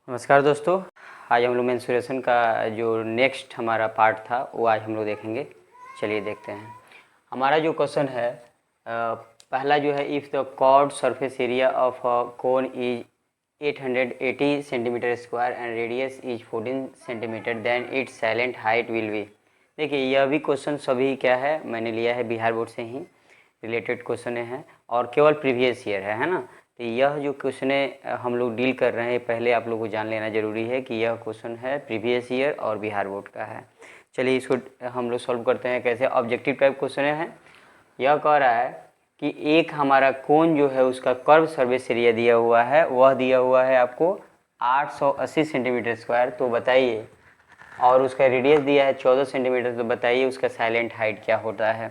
नमस्कार दोस्तों। आज हम लोग मेंसुरेशन का जो नेक्स्ट हमारा पार्ट था वो आज हम लोग देखेंगे। चलिए देखते हैं। हमारा जो क्वेश्चन है पहला जो है, if the curved surface area of a cone is 880 centimetre square and radius is 14 centimetre then its slant height will be. देखिए यह भी क्वेश्चन सभी क्या है, मैंने लिया है बिहार बोर्ड से ही रिलेटेड क्वेश्चन है और केवल प्रीवियस ईयर है ना। तो यह जो क्वेश्चन हम लोग डील कर रहे हैं, पहले आप लोगों को जान लेना ज़रूरी है कि यह क्वेश्चन है प्रीवियस ईयर और बिहार बोर्ड का है। चलिए इसको हम लोग सॉल्व करते हैं। कैसे? ऑब्जेक्टिव टाइप क्वेश्चन है। यह कह रहा है कि एक हमारा कोन जो है उसका कर्व सर्फेस एरिया दिया हुआ है, वह दिया हुआ है आपको 880 सेंटीमीटर स्क्वायर। तो बताइए, और उसका रेडियस दिया है 14 सेंटीमीटर। तो बताइए उसका साइलेंट हाइट क्या होता है।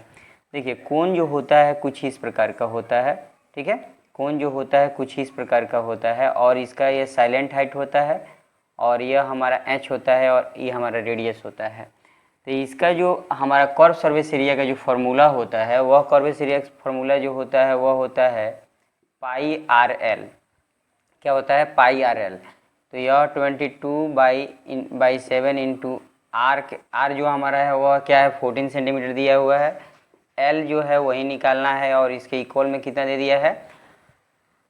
देखिए कोन जो होता है कुछ इस प्रकार का होता है, ठीक है। कोन जो होता है कुछ इस प्रकार का होता है और इसका ये साइलेंट हाइट होता है और यह हमारा एच होता है और ये हमारा रेडियस होता है। तो इसका जो हमारा कर्व सर्फेस एरिया का जो फार्मूला होता है, वह कर्व एरिया फार्मूला जो होता है वह होता है पाई आर एल। क्या होता है? Pi R L. तो यह 22/7 इंटू आर जो हमारा है वह क्या है 14 सेंटीमीटर दिया हुआ है। एल जो है वही निकालना है और इसके इक्वल में कितना दे दिया है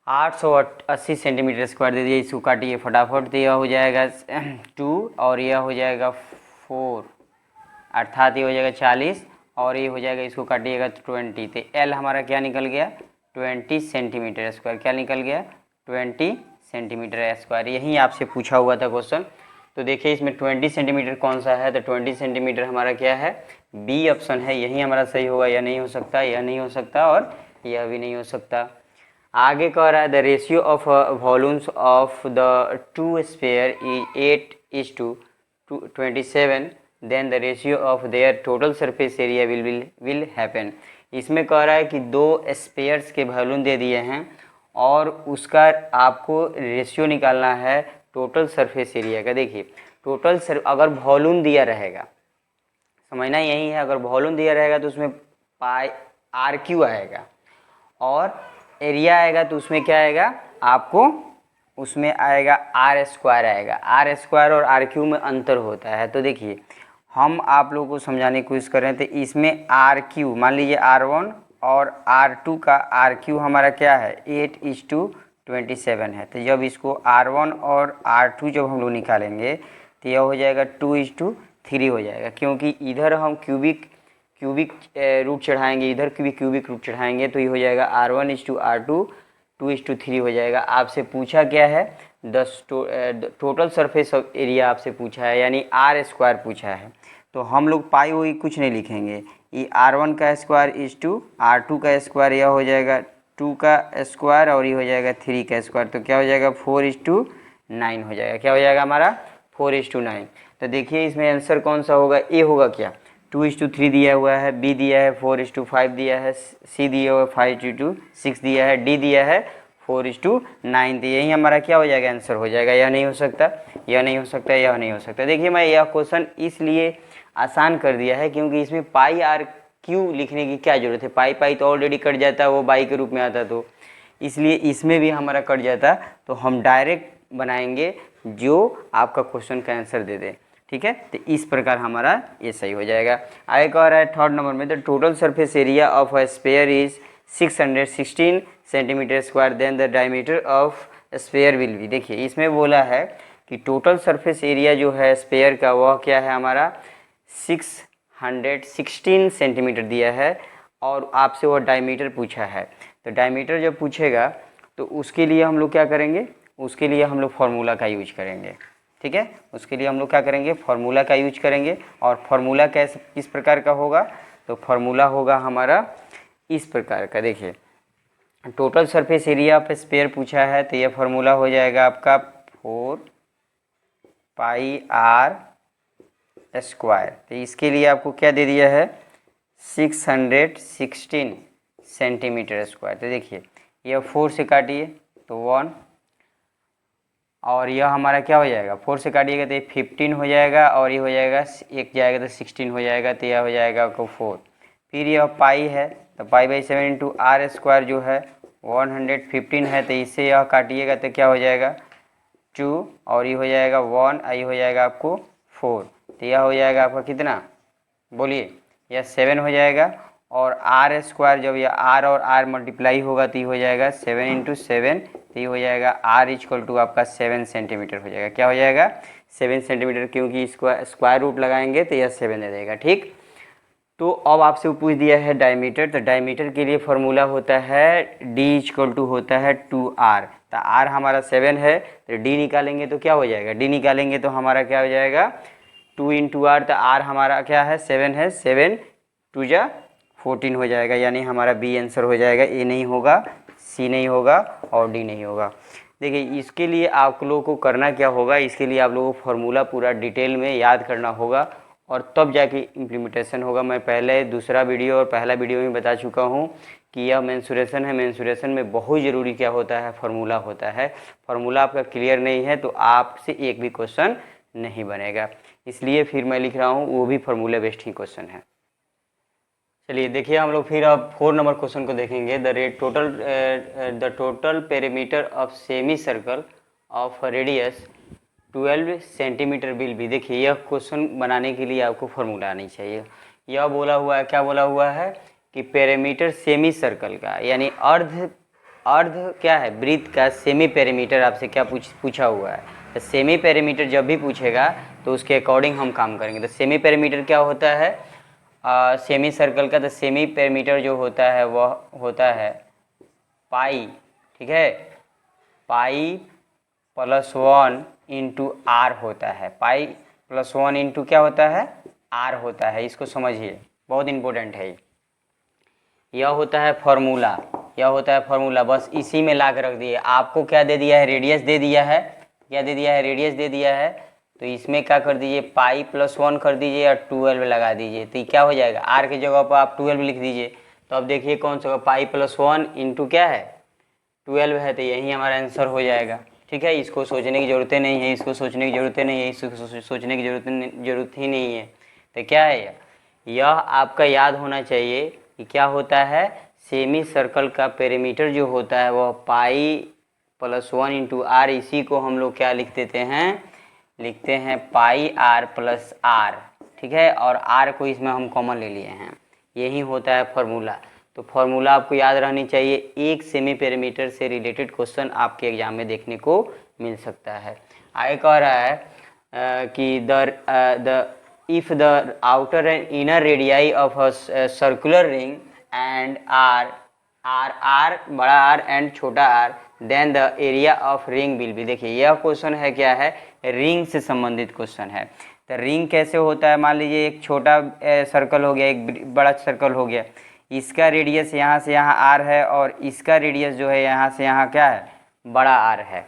880 सेंटीमीटर स्क्वायर दे दिया। इसको काटिए फटाफट। तो यह हो जाएगा 2 और यह हो जाएगा 4, अर्थात ये हो जाएगा 40 और ये हो जाएगा, इसको काटिएगा 20। तो एल हमारा क्या निकल गया 20 सेंटीमीटर स्क्वायर। क्या निकल गया 20 सेंटीमीटर स्क्वायर। यही आपसे पूछा हुआ था क्वेश्चन। तो देखिए इसमें 20 सेंटीमीटर कौन सा है, तो 20 सेंटीमीटर हमारा क्या है, बी ऑप्शन है। यही हमारा सही होगा। यह नहीं हो सकता, यह नहीं हो सकता और यह भी नहीं हो सकता। आगे कह रहा है the ratio of volumes of the two sphere is 8:27 then the ratio of their total surface area will happen. इसमें कह रहा है कि दो स्फीयर्स के वॉल्यूम दे दिए हैं और उसका आपको रेशियो निकालना है टोटल सरफेस एरिया का। देखिए अगर वॉल्यूम दिया रहेगा, समझना यही है, अगर वॉल्यूम दिया रहेगा तो उसमें पाई आर क्यू आएगा और एरिया आएगा तो उसमें क्या आएगा आपको, उसमें आएगा आर स्क्वायर आएगा। आर स्क्वायर और आर क्यू में अंतर होता है। तो देखिए हम आप लोगों को समझाने की कोशिश कर रहे हैं। तो इसमें आर क्यू मान लीजिए R1 और R2 का आर क्यू हमारा क्या है 8:27 है। तो जब इसको R1 और R2 जब हम लोग निकालेंगे तो यह हो जाएगा 2:3 हो जाएगा, क्योंकि इधर हम क्यूबिक रूट चढ़ाएंगे, इधर भी क्यूबिक रूट चढ़ाएंगे। तो ये हो जाएगा R1:R2 2:3 हो जाएगा। आपसे पूछा क्या है टोटल सरफेस एरिया आपसे पूछा है, यानी आर स्क्वायर पूछा है। तो हम लोग पाई वही कुछ नहीं लिखेंगे। ये R1 का स्क्वायर R2 का स्क्वायर, यह हो जाएगा 2 का स्क्वायर और ये हो जाएगा 3 का स्क्वायर। तो क्या हो जाएगा 4:9 हो जाएगा। क्या हो जाएगा हमारा 4:9। तो देखिए इसमें आंसर कौन सा होगा, ए होगा क्या 2:3 दिया हुआ है, बी दिया है 4:5 दिया है, सी दिया हुआ है 5:6 दिया है, डी दिया है 4:9। तो यही हमारा क्या हो जाएगा आंसर हो जाएगा। यह नहीं हो सकता, यह नहीं हो सकता, यह नहीं हो सकता। देखिए मैं यह क्वेश्चन इसलिए आसान कर दिया है क्योंकि इसमें पाई आर क्यू लिखने की क्या जरूरत है। पाई तो ऑलरेडी कट जाता है, वो बाई के रूप में आता, तो इसलिए इसमें भी हमारा कट जाता। तो हम डायरेक्ट बनाएंगे जो आपका क्वेश्चन का आंसर दे दे, ठीक है। तो इस प्रकार हमारा ये सही हो जाएगा। आगे कह रहा है थर्ड नंबर में the total surface area of a sphere is 616 centimetre square then the diameter of sphere will be. देखिए इसमें बोला है कि टोटल सरफेस एरिया जो है स्फीयर का वह क्या है हमारा 616 सेंटीमीटर दिया है और आपसे वह डायमीटर पूछा है। तो डायमीटर जब पूछेगा तो उसके लिए हम लोग क्या करेंगे, उसके लिए हम लोग फार्मूला का यूज करेंगे, ठीक है। उसके लिए हम लोग क्या करेंगे फार्मूला का यूज करेंगे। और फार्मूला कैसे किस प्रकार का होगा, तो फार्मूला होगा हमारा इस प्रकार का। देखिए total surface area of sphere पूछा है तो यह फार्मूला हो जाएगा आपका 4 पाई आर स्क्वायर। तो इसके लिए आपको क्या दे दिया है 616 सेंटीमीटर स्क्वायर। तो देखिए यह 4 से काटिए तो 1 और यह हमारा क्या हो जाएगा 4 से काटिएगा तो ये 15 हो जाएगा और ये हो जाएगा एक जाएगा तो 16 हो जाएगा। तो यह हो जाएगा आपको 4। फिर यह पाई है तो पाई/7 इंटू आर स्क्वायर जो है 115 है। तो इससे यह काटिएगा तो क्या हो जाएगा 2 और ये हो जाएगा 1, ये हो जाएगा आपको 4, तो यह हो जाएगा आपका कितना, बोलिए, यह 7 हो जाएगा। और आर स्क्वायर, जब यह आर और आर मल्टीप्लाई होगा तो ये हो जाएगा 7 इंटू 7, तो ये हो जाएगा आर इक्वल टू आपका 7 सेंटीमीटर हो जाएगा। क्या हो जाएगा, 7 सेंटीमीटर, क्योंकि इसको स्क्वायर रूट लगाएंगे तो यह 7 दे देगा। ठीक, तो अब आपसे पूछ दिया है डायमीटर, तो डायमीटर के लिए फॉर्मूला होता है डी इक्वल टू होता है 2r। तो r हमारा 7 है, तो d निकालेंगे तो क्या हो जाएगा, d निकालेंगे तो हमारा क्या हो जाएगा 2 इंटू आर, तो r हमारा क्या है 7 है, 7 2 जा 14 हो जाएगा, यानी हमारा बी आंसर हो जाएगा। ए नहीं होगा, सी नहीं होगा और डी नहीं होगा। देखिए इसके लिए आप लोगों को करना क्या होगा, इसके लिए आप लोगों को फार्मूला पूरा डिटेल में याद करना होगा और तब जाके इम्प्लीमेंटेशन होगा। मैं पहले दूसरा वीडियो और पहला वीडियो में बता चुका हूँ कि यह मेंसुरेशन है। मेंसुरेशन में बहुत ज़रूरी क्या होता है, फार्मूला होता है। फार्मूला आपका क्लियर नहीं है तो आपसे एक भी क्वेश्चन नहीं बनेगा, इसलिए फिर मैं लिख रहा हूँ वो भी फार्मूला बेस्ड ही क्वेश्चन है। चलिए देखिए हम लोग फिर अब 4 नंबर क्वेश्चन को देखेंगे। The total perimeter of semi circle of radius 12 centimetre will be. देखिए यह क्वेश्चन बनाने के लिए आपको फार्मूला आनी चाहिए। यह बोला हुआ है, क्या बोला हुआ है कि पेरीमीटर सेमी सर्कल का, यानी अर्ध क्या है, वृत्त का सेमी पेरीमीटर आपसे क्या पूछा हुआ है। तो सेमी पेरीमीटर जब भी पूछेगा तो उसके अकॉर्डिंग हम काम करेंगे। तो सेमी पेरीमीटर क्या होता है, सेमी सर्कल का, तो सेमी पेरीमीटर जो होता है वह होता है पाई, ठीक है, पाई प्लस 1 इंटू आर होता है। पाई प्लस 1 इंटू क्या होता है, आर होता है। इसको समझिए, बहुत इंपॉर्टेंट है। यह होता है फॉर्मूला, यह होता है फॉर्मूला, बस इसी में ला के रख दिए। आपको क्या दे दिया है, रेडियस दे दिया है, क्या दे दिया है, रेडियस दे दिया है। तो इसमें क्या कर दीजिए, पाई प्लस 1 कर दीजिए और 12 लगा दीजिए, तो ये क्या हो जाएगा, आर की जगह पर आप 12 लिख दीजिए। तो अब देखिए कौन सा, पाई प्लस 1 इंटू क्या है 12 है, तो यही हमारा आंसर हो जाएगा। ठीक है, इसको सोचने की ज़रूरत नहीं है, इसको सोचने की ज़रूरत नहीं है, इसको सोचने की ज़रूरत ही नहीं है। तो क्या है यह आपका याद होना चाहिए कि क्या होता है, सेमी सर्कल का पेरीमीटर जो होता है वह पाई प्लस 1 इंटू आर, इसी को हम लोग क्या लिख देते हैं, लिखते हैं पाई आर प्लस आर। ठीक है, और आर को इसमें हम कॉमन ले लिए हैं, यही होता है फार्मूला। तो फार्मूला आपको याद रहनी चाहिए। एक सेमी पेरीमीटर से रिलेटेड क्वेश्चन आपके एग्जाम में देखने को मिल सकता है। आगे कह रहा है कि if the outer and inner radii of a circular ring and r बड़ा r and छोटा r, then the area of ring will be। देखिए यह क्वेश्चन है, क्या है, रिंग से संबंधित क्वेश्चन है। तो रिंग कैसे होता है, मान लीजिए एक छोटा सर्कल हो गया, एक बड़ा सर्कल हो गया, इसका रेडियस यहाँ से यहाँ r है और इसका रेडियस जो है यहाँ से यहाँ क्या है, बड़ा r है।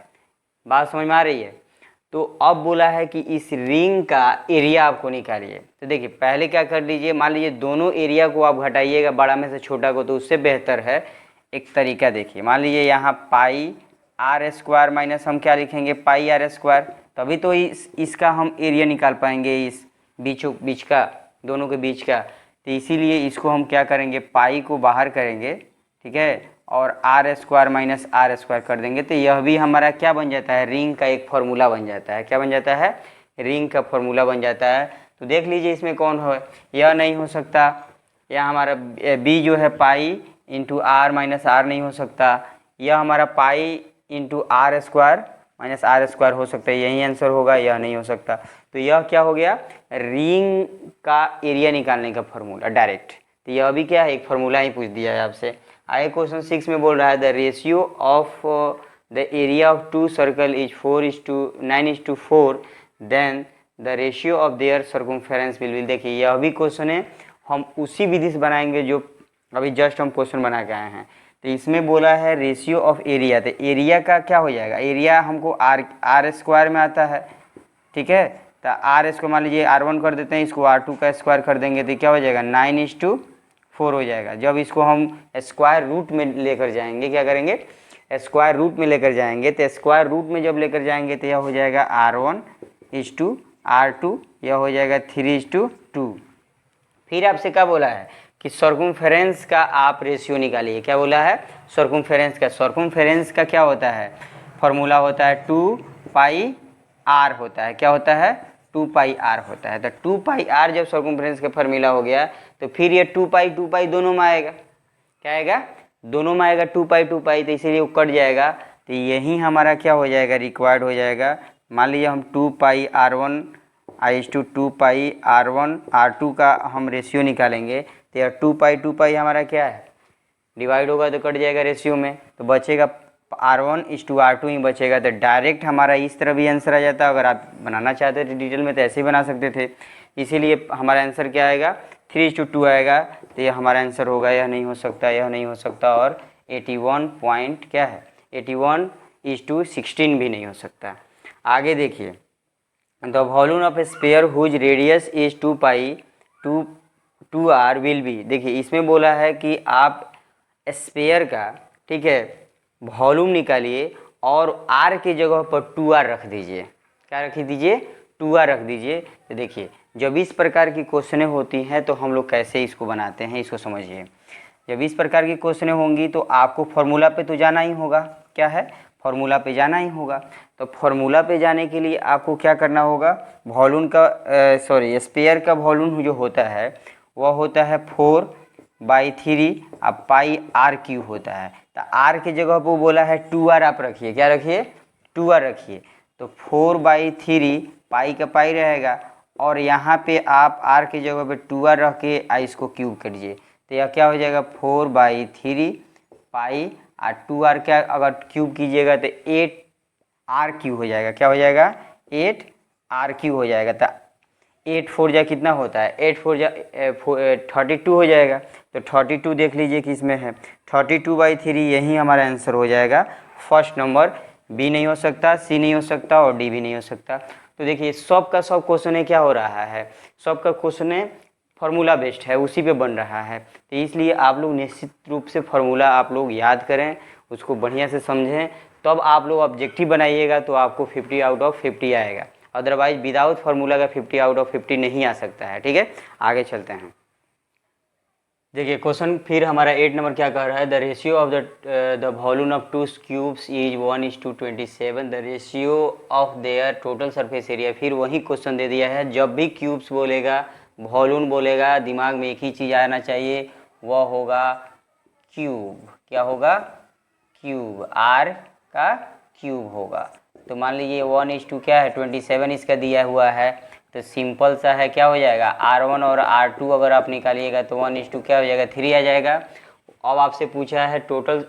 बात समझ में आ रही है। तो अब बोला है कि इस रिंग का एरिया आपको निकालिए। तो देखिए पहले क्या कर लीजिए, मान लीजिए दोनों एरिया को आप घटाइएगा बड़ा में से छोटा को, तो उससे बेहतर है एक तरीका। देखिए मान लीजिए यहाँ पाई आर स्क्वायर माइनस हम क्या लिखेंगे, पाई आर स्क्वायर, तभी तो इसका हम एरिया निकाल पाएंगे, इस बीच का, दोनों के बीच का। तो इसीलिए इसको हम क्या करेंगे, पाई को बाहर करेंगे, ठीक है, और R square minus R square कर देंगे। तो यह भी हमारा क्या बन जाता है, रिंग का एक फार्मूला बन जाता है। क्या बन जाता है, रिंग का फार्मूला बन जाता है। तो देख लीजिए इसमें कौन हो, यह नहीं हो सकता, यह हमारा बी जो है pi into R minus R नहीं हो सकता, यह हमारा pi into R square minus R square हो सकता है, यही आंसर होगा, यह नहीं हो सकता। तो यह क्या हो गया, रिंग का एरिया निकालने का फार्मूला डायरेक्ट। तो यह भी क्या है, एक फार्मूला ही पूछ दिया है आपसे। आगे क्वेश्चन 6 में बोल रहा है, the ratio of the area of 2 circle is 9:4, then the ratio of their circumference will be. देखिए यह भी क्वेश्चन है, हम उसी विधि से बनाएंगे जो अभी जस्ट हम क्वेश्चन बना के आए हैं। तो इसमें बोला है रेशियो ऑफ एरिया, तो एरिया का क्या हो जाएगा, एरिया हमको आर स्क्वायर में आता है, ठीक है। तो आर स्क्वायर मान लीजिए R1 कर देते हैं, इसको R2 का स्क्वायर कर देंगे तो क्या हो जाएगा, 9:4 हो जाएगा। जब इसको हम स्क्वायर रूट में लेकर जाएंगे, क्या करेंगे, स्क्वायर रूट में लेकर जाएंगे, तो स्क्वायर रूट में जब लेकर जाएंगे तो यह हो जाएगा R1:R2, यह हो जाएगा 3:2। फिर आपसे क्या बोला है कि सर्कमफेरेंस का आप रेशियो निकालिए। क्या बोला है, सर्कमफेरेंस का क्या होता है, फार्मूला होता है 2 पाई आर होता है। क्या होता है? 2 पाई आर होता है। तो 2 पाई आर जब सर्कमफ्रेंस का फार्मूला हो गया तो फिर ये 2 पाई दोनों में आएगा। क्या आएगा? दोनों में आएगा 2 पाई तो इसीलिए वो कट जाएगा। तो यही हमारा क्या हो जाएगा? रिक्वायर्ड हो जाएगा। मान लीजिए हम 2 पाई R1 = 2 पाई R1 R2 का हम रेशियो निकालेंगे तो यार 2 पाई हमारा क्या है? डिवाइड होगा तो कट जाएगा रेशियो में, तो बचेगा R1 = R2 ही बचेगा। तो डायरेक्ट हमारा इस तरह भी आंसर आ जाता। अगर आप बनाना चाहते थे डिटेल में तो ऐसे ही बना सकते थे। इसीलिए हमारा आंसर क्या आएगा? 3:2 आएगा। तो ये हमारा आंसर होगा। यह नहीं हो सकता, यह नहीं हो सकता, और 81 पॉइंट क्या है? 81:16 भी नहीं हो सकता। आगे देखिए, the volume of a sphere whose radius is 2 pi 2r will be. देखिए इसमें बोला है कि आप स्फीयर का, ठीक है, वॉल्यूम निकालिए और r की जगह पर 2r रख दीजिए। क्या रख दीजिए? 2r रख दीजिए। तो देखिए जब इस प्रकार की क्वेश्चनें होती हैं तो हम लोग कैसे इसको बनाते हैं, इसको समझिए। जब इस प्रकार की क्वेश्चनें होंगी तो आपको फार्मूला पे तो जाना ही होगा। क्या है? फार्मूला पे जाना ही होगा। तो फार्मूला पे जाने के लिए आपको क्या करना होगा? वॉल्यूम का स्फीयर का वॉल्यूम जो होता है वह होता है 4/3 अब पाई r³ होता है। तो r की जगह पर बोला है 2r आप रखिए। क्या रखिए? 2r रखिए। तो 4/3 पाई का पाई रहेगा और यहाँ पे आप r की जगह पे 2r रख के इसको क्यूब करिए। तो यह क्या हो जाएगा? 4/3 पाई और 2r क्या अगर क्यूब कीजिएगा तो 8r³ हो जाएगा। क्या हो जाएगा? 8r³ हो जाएगा। तो 8 4 जा कितना होता है? 8 4 जा 32 हो जाएगा। तो 32 देख लीजिए कि इसमें है 32/3। यही हमारा आंसर हो जाएगा। फर्स्ट नंबर बी नहीं हो सकता, सी नहीं हो सकता और डी भी नहीं हो सकता। तो देखिए सब का सब क्वेश्चन क्या हो रहा है? सब का क्वेश्चन फार्मूला बेस्ड है, उसी पे बन रहा है। तो इसलिए आप लोग निश्चित रूप से फार्मूला आप लोग याद करें, उसको बढ़िया से समझें, तब आप लोग ऑब्जेक्टिव बनाइएगा तो आपको 50/50 आएगा। अदरवाइज विदाउट फार्मूला का 50/50 नहीं आ सकता है। ठीक है, आगे चलते हैं। देखिए क्वेश्चन फिर हमारा 8 नंबर क्या कह रहा है? The ratio of the volume of 2 cubes is 1:27। The ratio of their total surface area. फिर वही क्वेश्चन दे दिया है। जब भी क्यूब्स बोलेगा, वॉल्यूम बोलेगा, दिमाग में एक ही चीज़ आना चाहिए, वह होगा क्यूब। क्या होगा? क्यूब। r का क्यूब होगा। तो मान लीजिए 1:2 क्या है? 27 इसका दिया हुआ है। तो सिंपल सा है, क्या हो जाएगा? R1 और R2 अगर आप निकालिएगा तो 1:2 क्या हो जाएगा? 3 आ जाएगा। अब आपसे पूछा है टोटल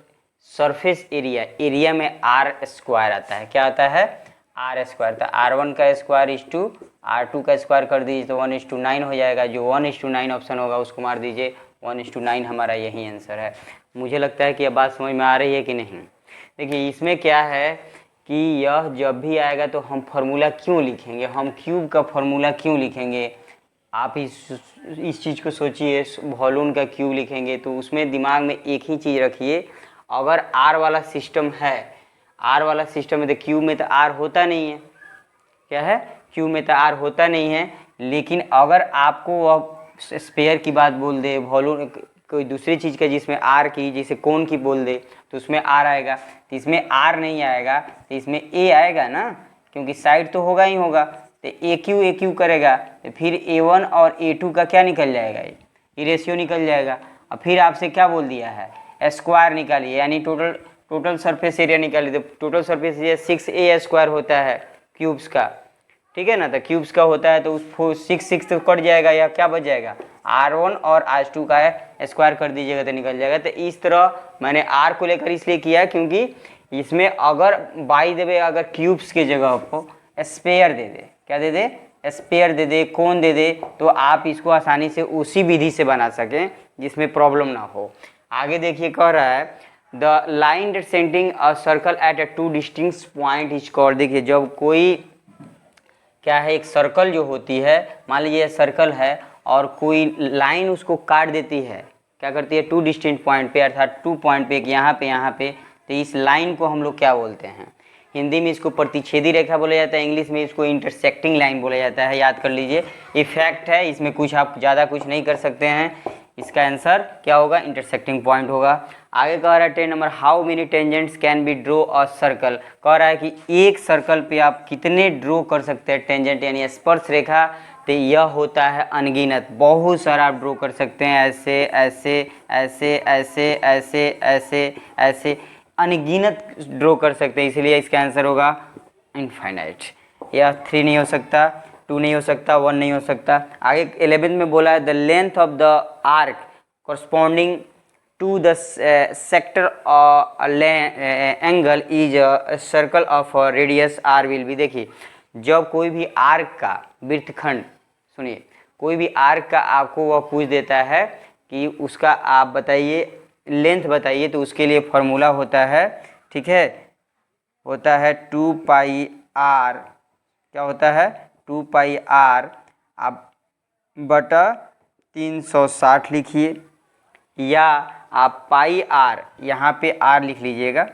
सरफेस एरिया। एरिया में r² आता है। क्या आता है? r²। तो R1 का स्क्वायर = R2 का स्क्वायर कर दीजिए तो 1:9 हो जाएगा। जो 1:9 ऑप्शन होगा उसको मार दीजिए। 1:9 हमारा यही आंसर है। मुझे लगता है कि अब बात समझ में आ रही है कि नहीं। देखिए इसमें क्या है कि यह जब भी आएगा तो हम फार्मूला क्यों लिखेंगे? हम क्यूब का फार्मूला क्यों लिखेंगे? आप इस चीज़ को सोचिए। वॉल्यूम का क्यूब लिखेंगे तो उसमें दिमाग में एक ही चीज़ रखिए, अगर r वाला सिस्टम है, r वाला सिस्टम में तो क्यूब में तो r होता नहीं है। क्या है? क्यूब में तो r होता नहीं है। लेकिन अगर आपको वह स्फीयर की बात बोल दे, वॉल्यूम कोई दूसरी चीज़ का जिसमें r की, जैसे कोन की बोल दे तो उसमें r आएगा। तो इसमें r नहीं आएगा तो इसमें a आएगा ना, क्योंकि साइड तो होगा ही होगा। तो AQ करेगा तो फिर A1 और A2 का क्या निकल जाएगा? ये रेशियो निकल जाएगा। और फिर आपसे क्या बोल दिया है? स्क्वायर निकालिए, यानी टोटल सरफेस एरिया निकालिए। तो टोटल सरफेस एरिया 6a² होता है क्यूब्स का। ठीक है ना? तो क्यूब्स का होता है तो उस 6 तो कट जाएगा, या क्या बच जाएगा? R1 और R2 का स्क्वायर कर दीजिएगा तो निकल जाएगा। तो इस तरह मैंने R को लेकर इसलिए किया क्योंकि इसमें अगर बाई द वे अगर क्यूब्स की जगह को स्फीयर दे दे, क्या दे दे? स्फीयर दे दे, कोन दे दे, तो आप इसको आसानी से उसी विधि से बना सकें जिसमें प्रॉब्लम ना हो। आगे देखिए कह रहा है the line intersecting a circle at a 2 distinct point is called. देखिए जब कोई क्या है, एक सर्कल जो होती है, मान लीजिए सर्कल है और कोई लाइन उसको काट देती है, क्या करती है? 2 डिस्टिंक्ट पॉइंट पे, अर्थात 2 पॉइंट पे, यहाँ पे, तो इस लाइन को हम लोग क्या बोलते हैं? हिंदी में इसको प्रतिच्छेदी रेखा बोला जाता है, इंग्लिश में इसको इंटरसेक्टिंग लाइन बोला जाता है। याद कर लीजिए, इफेक्ट है इसमें, कुछ आप ज़्यादा कुछ नहीं कर सकते हैं। इसका आंसर क्या होगा? इंटरसेक्टिंग पॉइंट होगा। आगे कह रहा है 10 number, how many tangents can be draw a circle. कह रहा है कि एक सर्कल पे आप कितने ड्रॉ कर सकते हैं टेंजेंट यानी स्पर्श रेखा। तो यह होता है अनगिनत, बहुत सारा आप ड्रॉ कर सकते हैं, ऐसे ऐसे ऐसे ऐसे ऐसे ऐसे ऐसे अनगिनत ड्रॉ कर सकते हैं, इसलिए इसका आंसर होगा इनफाइनाइट। यह 3 नहीं हो सकता, 2 नहीं हो सकता, 1 नहीं हो सकता। आगे 11 में बोला है the length of the arc corresponding to the sector angle is a circle of radius r will be। देखिए जब कोई भी आर्क का वृत्तखंड, सुनिए, कोई भी आर्क का आपको वह पूछ देता है कि उसका आप बताइए लेंथ बताइए, तो उसके लिए फॉर्मूला होता है, ठीक है, होता है 2 पाई आर, क्या होता है 2 पाई आर आप बटा 360 लिखिए, या आप पाई आर यहाँ पे आर लिख लीजिएगा,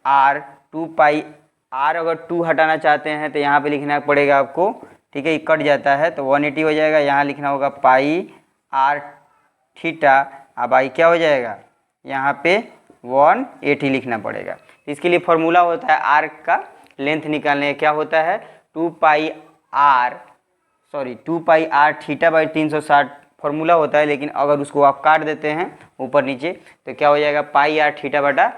आर 2 पाई आर, अगर 2 हटाना चाहते हैं तो यहाँ पे लिखना पड़ेगा आपको, ठीक है, ये कट जाता है तो 180 हो जाएगा, यहाँ लिखना होगा पाई आर थीटा, अब आई क्या हो जाएगा यहाँ पे 180 लिखना पड़ेगा। इसके लिए फॉर्मूला होता है आर्क का लेंथ निकालने, क्या होता है 2 पाई आर थीटा बाई 360 फॉर्मूला होता है, लेकिन अगर उसको आप काट देते हैं ऊपर नीचे तो क्या हो जाएगा पाई आर थीटा बटा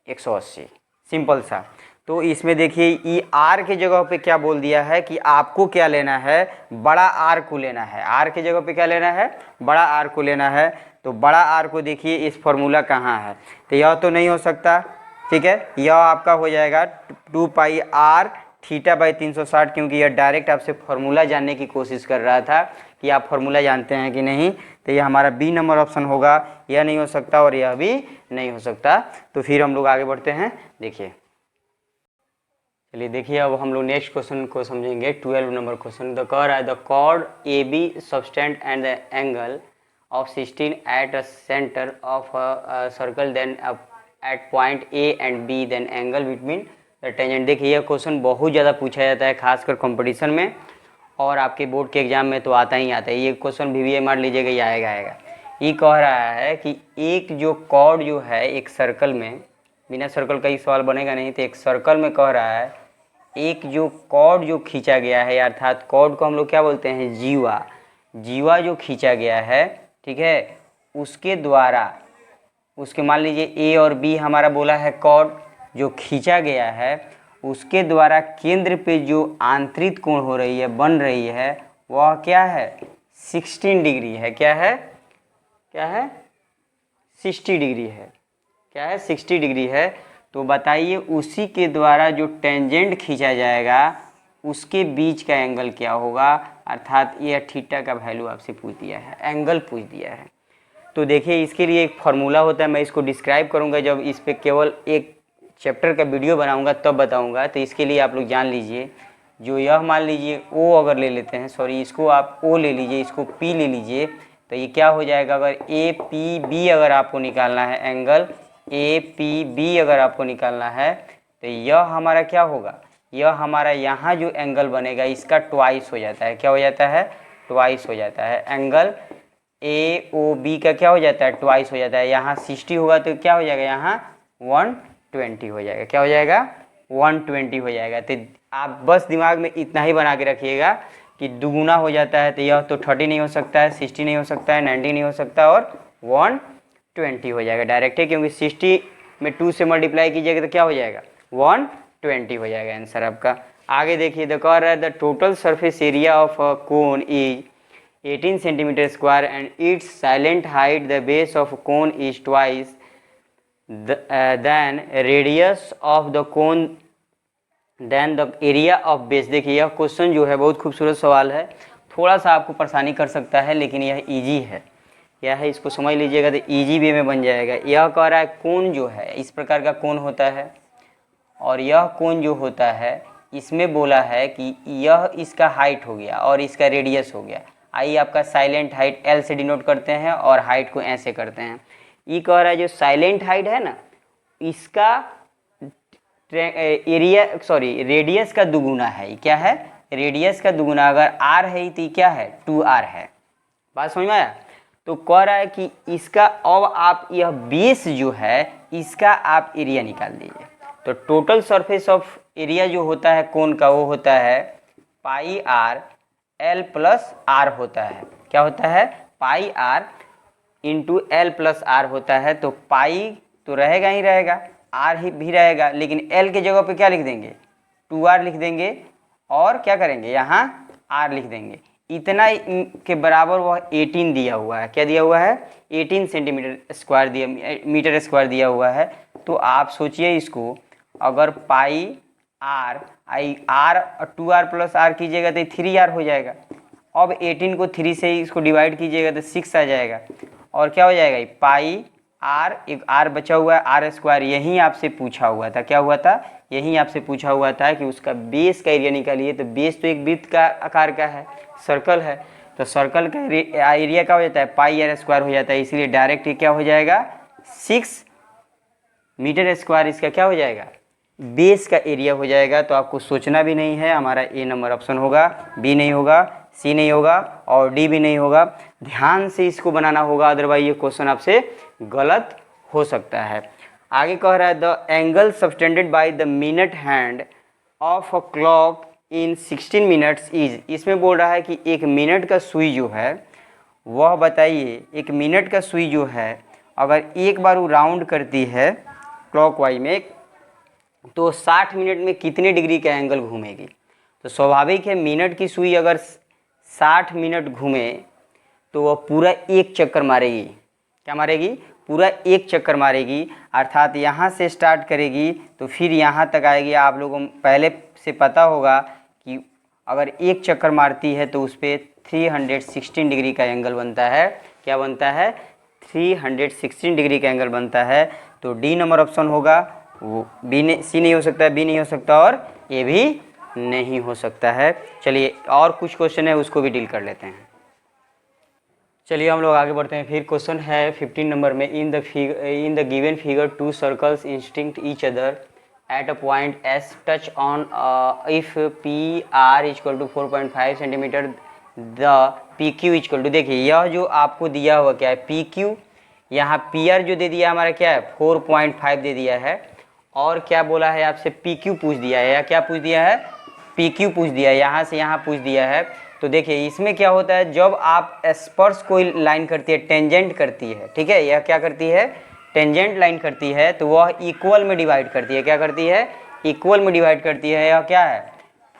180, सिंपल सा। तो इसमें देखिए ई आर के जगह पे क्या बोल दिया है कि आपको क्या लेना है, बड़ा आर को लेना है, आर के जगह पे क्या लेना है, बड़ा आर को लेना है। तो बड़ा आर को देखिए इस फॉर्मूला कहाँ है, तो यह तो नहीं हो सकता, ठीक है, यह आपका हो जाएगा 2 पाई आर थीटा बाई 360, क्योंकि यह डायरेक्ट आपसे फॉर्मूला जानने की कोशिश कर रहा था कि आप फॉर्मूला जानते हैं कि नहीं। तो यह हमारा बी नंबर ऑप्शन होगा, यह नहीं हो सकता और यह भी नहीं हो सकता। तो फिर हम लोग आगे बढ़ते हैं, देखिए, चलिए देखिए अब हम लोग नेक्स्ट क्वेश्चन को समझेंगे। 12 नंबर क्वेश्चन द कह रहा है the chord A B subtend and the angle of 16 at a centre of a circle then at point A and B then angle between the tangent. देखिए यह question बहुत ज़्यादा पूछा जाता है खासकर कंपटीशन में, और आपके बोर्ड के एग्जाम में तो आता ही आता है ये क्वेश्चन, भी मार लीजिएगा ये आएगा। ये कह रहा है कि एक जो कॉर्ड जो है एक सर्कल में, बिना सर्कल का ही सवाल बनेगा नहीं, तो एक सर्कल में कह रहा है एक जो कॉर्ड जो खींचा गया है, अर्थात कॉर्ड को हम लोग क्या बोलते हैं जीवा, जीवा जो खींचा गया है, ठीक है, उसके द्वारा, उसके मान लीजिए ए और बी हमारा बोला है कॉर्ड जो खींचा गया है, उसके द्वारा केंद्र पे जो आंतरिक कोण हो रही है, बन रही है, वह क्या है 16 डिग्री है। क्या है, क्या है 60 डिग्री है, क्या है 60 डिग्री है। तो बताइए उसी के द्वारा जो टेंजेंट खींचा जाएगा उसके बीच का एंगल क्या होगा, अर्थात ये थीटा का वैल्यू आपसे पूछ दिया है, एंगल पूछ दिया है। तो देखिए इसके लिए एक फार्मूला होता है, मैं इसको डिस्क्राइब करूंगा जब इस पे केवल एक चैप्टर का वीडियो बनाऊंगा तब बताऊंगा। तो इसके लिए आप लोग जान लीजिए, जो यह मान लीजिए ओ अगर ले लेते हैं, सॉरी इसको आप ओ ले लीजिए, इसको पी ले लीजिए, तो ये क्या हो जाएगा, अगर ए पी बी अगर आपको निकालना है एंगल ए पी बी अगर आपको निकालना है, तो यह हमारा क्या होगा, यह हमारा यहाँ जो एंगल बनेगा इसका ट्वाइस हो जाता है। क्या हो जाता है, ट्वाइस हो जाता है। एंगल ए ओ बी का क्या हो जाता है, ट्वाइस हो जाता है। यहाँ 60 होगा तो क्या हो जाएगा, यहाँ 120 हो जाएगा। क्या हो जाएगा, 120 हो जाएगा। तो आप बस दिमाग में इतना ही बना के रखिएगा कि दुगुना हो जाता है, तो यह तो 30 नहीं हो सकता है, 60 नहीं हो सकता है, 90 नहीं हो सकता, और 120 हो जाएगा डायरेक्ट है, क्योंकि 60 में 2 से मल्टीप्लाई कीजिएगा तो क्या हो जाएगा 120 हो जाएगा आंसर आपका। आगे देखिए द कह रहा है the total surface area of a cone is 18 centimetre square and its slant height the base of cone is twice then radius of the cone then the area of base. देखिए यह question जो है बहुत खूबसूरत सवाल है, थोड़ा सा आपको परेशानी कर सकता है लेकिन यह इजी है, यह है, इसको समझ लीजिएगा तो इजी वे में बन जाएगा। यह कह रहा है कोण जो है इस प्रकार का कोण होता है, और यह कोण जो होता है इसमें बोला है कि यह इसका हाइट हो गया और इसका रेडियस हो गया। आइए आपका साइलेंट हाइट एल से डिनोट करते हैं और हाइट को ऐसे करते हैं। ये कह रहा है जो साइलेंट हाइट है ना, इसका एरिया सॉरी रेडियस का दुगुना है। क्या है, रेडियस का दुगुना। अगर आर है तो क्या है 2r है। बात समझ में आया। तो कह रहा है कि इसका अब आप यह बेस जो है इसका आप एरिया निकाल दीजिए। तो टोटल सरफेस ऑफ एरिया जो होता है कोन का वो होता है pi R L plus R होता है। क्या होता है? Pi R into L plus R होता है। तो पाई तो रहेगा ही रहेगा, आर ही भी रहेगा, लेकिन एल के जगह पे क्या लिख देंगे? 2r लिख देंगे और क्या करेंगे यहाँ r लिख देंगे। इतना के बराबर वह 18 दिया हुआ है। क्या दिया हुआ है? 18 सेंटीमीटर स्क्वायर दिया, मीटर स्क्वायर दिया हुआ है। तो आप सोचिए इसको, अगर pi R I R 2r plus R कीजिएगा तो 3r हो जाएगा। अब 18 को 3 से इसको डिवाइड कीजिएगा तो 6 आ जाएगा। और क्या हो जाएगा? पाई आर, एक आर बचा हुआ है, आर स्क्वायर। यही आपसे पूछा हुआ था। क्या हुआ था? यही आपसे पूछा हुआ था कि उसका बेस का एरिया निकालिए। तो बेस तो एक वृत्त का आकार का है, सर्कल है। तो सर्कल का एरिया क्या हो जाता है? पाई आर स्क्वायर हो जाता है। इसलिए डायरेक्ट ये क्या हो जाएगा? 6 मीटर स्क्वायर इसका क्या हो जाएगा? बेस का एरिया हो जाएगा। तो आपको सोचना भी नहीं है, हमारा ए नंबर ऑप्शन होगा, बी नहीं होगा, सी नहीं होगा और डी भी नहीं होगा। ध्यान से इसको बनाना होगा, अदरवाइज ये क्वेश्चन आपसे गलत हो सकता है। आगे कह रहा है the angle subtended by the minute hand of a clock in 16 minutes is. इसमें बोल रहा है कि एक मिनट का सुई जो है वह बताइए, एक मिनट का सुई जो है अगर एक बार वो राउंड करती है क्लॉकवाइज में तो 60 मिनट में कितने डिग्री का एंगल घूमेगी? तो स्वाभाविक है, मिनट की सुई अगर 60 मिनट घूमे तो वह पूरा एक चक्कर मारेगी। क्या मारेगी? पूरा एक चक्कर मारेगी। अर्थात यहाँ से स्टार्ट करेगी तो फिर यहाँ तक आएगी। आप लोगों को पहले से पता होगा कि अगर एक चक्कर मारती है तो उस पर 316 डिग्री का एंगल बनता है। क्या बनता है? 316 डिग्री का एंगल बनता है। तो डी नंबर ऑप्शन होगा। वो बी नहीं, सी नहीं हो सकता, बी नहीं हो सकता और ए भी नहीं हो सकता है। चलिए और कुछ क्वेश्चन है उसको भी डील कर लेते हैं। चलिए हम लोग आगे बढ़ते हैं। फिर क्वेश्चन है 15 नंबर में, in the given figure two circles instinct each other at a point S touch on if P R equal to 4.5 centimetre the P Q equal to. देखिए यह जो आपको दिया हुआ क्या है? P Q. यहाँ पी आर जो दे दिया हमारा क्या है? 4.5 दे दिया है। और क्या बोला है आपसे? पी क्यू पूछ दिया है। या क्या पूछ दिया है? पी क्यू पूछ दिया है। यहाँ से यहाँ पूछ दिया है। तो देखिए इसमें क्या होता है, जब आप स्पर्श कोई लाइन करती है, टेंजेंट करती है, ठीक है, यह क्या करती है? टेंजेंट लाइन करती है, तो वह इक्वल में डिवाइड करती है। क्या करती है? इक्वल में डिवाइड करती है। यह क्या है?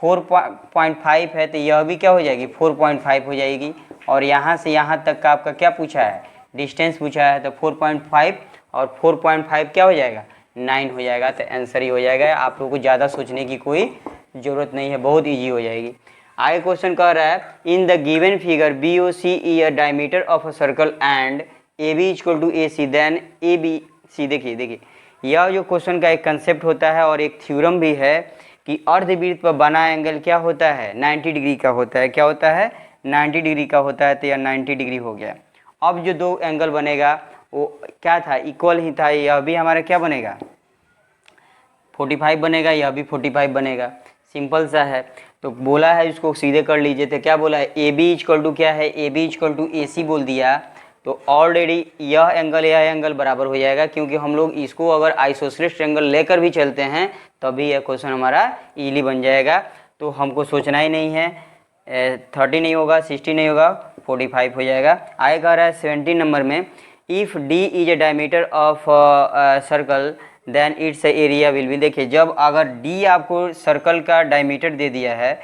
4.5 है, तो यह भी क्या हो जाएगी? 4.5 हो जाएगी। और यहाँ से यहाँ तक का आपका क्या पूछा है? डिस्टेंस पूछा है। तो 4.5 और 4.5 क्या हो जाएगा? 9 हो जाएगा। तो आंसर ही हो जाएगा। आप लोगों को ज़्यादा सोचने की कोई ज़रूरत नहीं है, बहुत ईजी हो जाएगी। आगे क्वेश्चन कह रहा है in the given figure B O C E a diameter of a circle and A B equal to A C then A B C. देखिए यह जो क्वेश्चन का एक कंसेप्ट होता है और एक थ्योरम भी है कि अर्धवृत्त पर बना एंगल क्या होता है? 90 डिग्री का होता है। क्या होता है? 90 डिग्री का होता है। तो यह 90 डिग्री हो गया। अब जो दो एंगल बनेगा वो क्या था? इक्वल ही था। यह भी हमारा क्या बनेगा? 45 बनेगा। यह भी 45 बनेगा। सिंपल सा है। तो बोला है इसको सीधे कर लीजिए। तो क्या बोला है? ए बी इक्वल टू क्या है? ए बी इक्वल टू ए सी बोल दिया। तो ऑलरेडी यह एंगल बराबर हो जाएगा, क्योंकि हम लोग इसको अगर आइसोसेलेस ट्रायंगल लेकर भी चलते हैं तभी यह क्वेश्चन हमारा इजीली बन जाएगा। तो हमको सोचना ही नहीं है। 30 नहीं होगा, 60 नहीं होगा, 45 हो जाएगा। आगे कह रहा है 17 नंबर में, if D is a diameter of circle then its area will be. देखिए जब अगर डी आपको सर्कल का डायमीटर दे दिया है,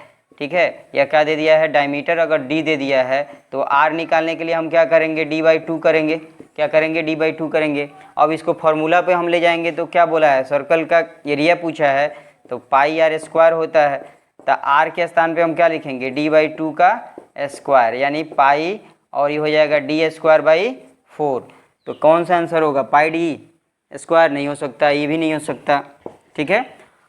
ठीक है, या क्या दे दिया है? डायमीटर अगर डी दे दिया है तो आर निकालने के लिए हम क्या करेंगे? d/2 करेंगे। क्या करेंगे? d/2 करेंगे। अब इसको फार्मूला पे हम ले जाएंगे तो क्या बोला है? सर्कल का एरिया पूछा है तो पाई आर स्क्वायर होता है। तो आर के स्थान पे हम क्या लिखेंगे? d/2 का स्क्वायर, यानी पाई और ये हो जाएगा d²/4। तो कौन सा आंसर होगा? पाई डी स्क्वायर नहीं हो सकता, ये भी नहीं हो सकता, ठीक है,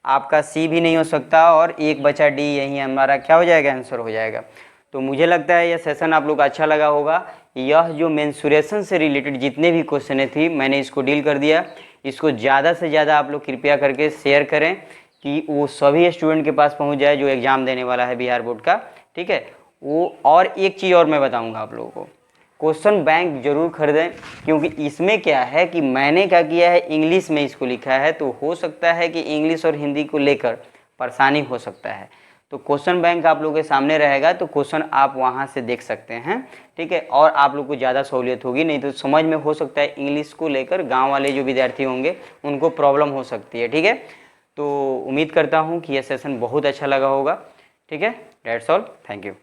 आपका सी भी नहीं हो सकता और एक बचा डी, यही हमारा क्या हो जाएगा? आंसर हो जाएगा। तो मुझे लगता है यह सेशन आप लोग को अच्छा लगा होगा। यह जो मेंसुरेशन से रिलेटेड जितने भी क्वेश्चन थी मैंने इसको डील कर दिया। इसको ज़्यादा से ज़्यादा आप लोग कृपया करके शेयर करें कि वो सभी स्टूडेंट के पास पहुँच जाए जो एग्ज़ाम देने वाला है बिहार बोर्ड का, ठीक है। वो और एक चीज़ और मैं बताऊँगा आप लोगों को, क्वेश्चन बैंक जरूर खरीदें, क्योंकि इसमें क्या है कि मैंने क्या किया है, इंग्लिश में इसको लिखा है, तो हो सकता है कि इंग्लिश और हिंदी को लेकर परेशानी हो सकता है। तो क्वेश्चन बैंक आप लोगों के सामने रहेगा, तो क्वेश्चन आप वहाँ से देख सकते हैं, ठीक है। और आप लोग को ज़्यादा सहूलियत होगी, नहीं तो समझ में हो सकता है इंग्लिश को लेकर गाँव वाले जो विद्यार्थी होंगे उनको प्रॉब्लम हो सकती है, ठीक है। तो उम्मीद करता हूँ कि यह सेशन बहुत अच्छा लगा होगा, ठीक है। That's all, thank you.